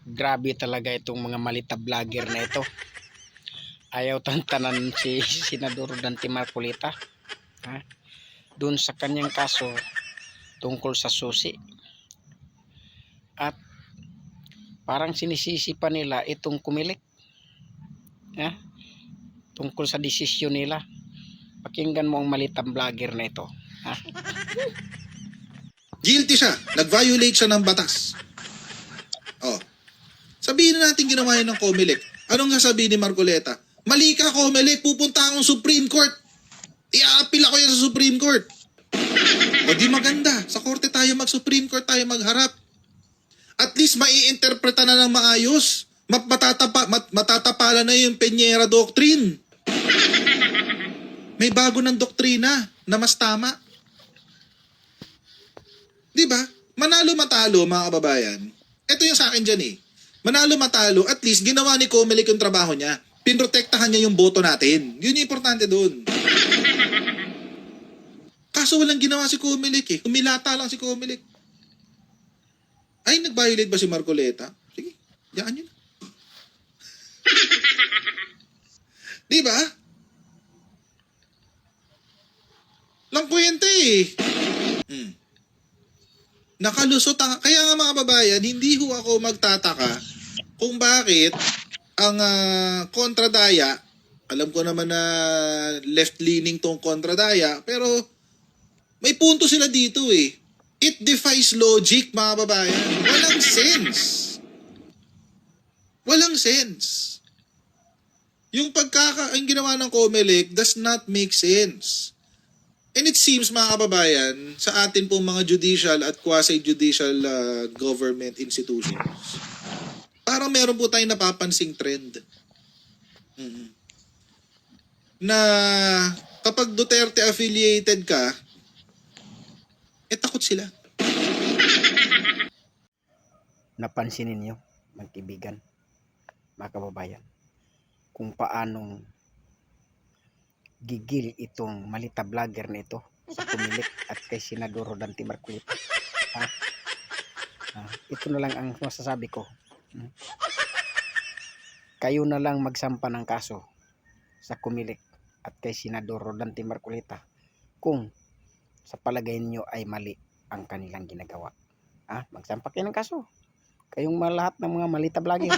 Grabe talaga itong mga malita vlogger na ito. Ayaw tantanan si Senador Dante Marcolita. Ha? Doon sa kanyang kaso tungkol sa susi. At parang sinisisi pa nila itong Comelec. Ha? Tungkol sa desisyon nila. Pakinggan mo ang malitang vlogger na ito. Ha? Guilty siya. Nag-violate siya ng batas. Oh. Sabihin na natin ginawa yun ng Comelec. Anong sasabihin ni Marcoleta? Mali ka, Comelec. Pupunta akong Supreme Court. I-appeal ako yan sa Supreme Court. O di maganda. Sa korte tayo mag-Supreme Court tayo magharap. At least maiinterpreta na ng maayos. Matatapalan na yung Peñera Doctrine. May bago ng doktrina na mas tama. Di ba? Manalo-matalo, mga kababayan. Ito yung sa akin dyan eh. Manalo-matalo, at least ginawa ni Comelec yung trabaho niya. Pinrotektahan niya yung boto natin. Yun yung importante doon. Kaso walang ginawa si Comelec eh. Umilata lang si Comelec. Ay, nag-violate ba si Marcoleta? Sige, yaan yun. Di ba? Lang kwenta eh. Nakalusot ang... Kaya nga mga babayan, hindi ho ako magtataka kung bakit ang kontradaya, alam ko naman na left-leaning tong kontradaya, pero may punto sila dito eh. It defies logic, mga babayan. Walang sense. Walang sense. Yung ang ginawa ng Comelec does not make sense. And it seems, mga kababayan, sa atin pong mga judicial at quasi-judicial government institutions, parang meron po tayong napapansing trend. Na kapag Duterte affiliated ka, takot sila. Napansin ninyo, magkaibigan, mga kababayan, kung paanong gigil itong malita vlogger na ito sa Comelec at kay Senador Dante Marcolita. Ito na lang ang masasabi ko. Kayo na lang magsampa ng kaso sa Comelec at kay Senador Dante Marcolita kung sa palagay niyo ay mali ang kanilang ginagawa. Magsampa kayo ng kaso. Kayong lahat ng mga malita vlogger.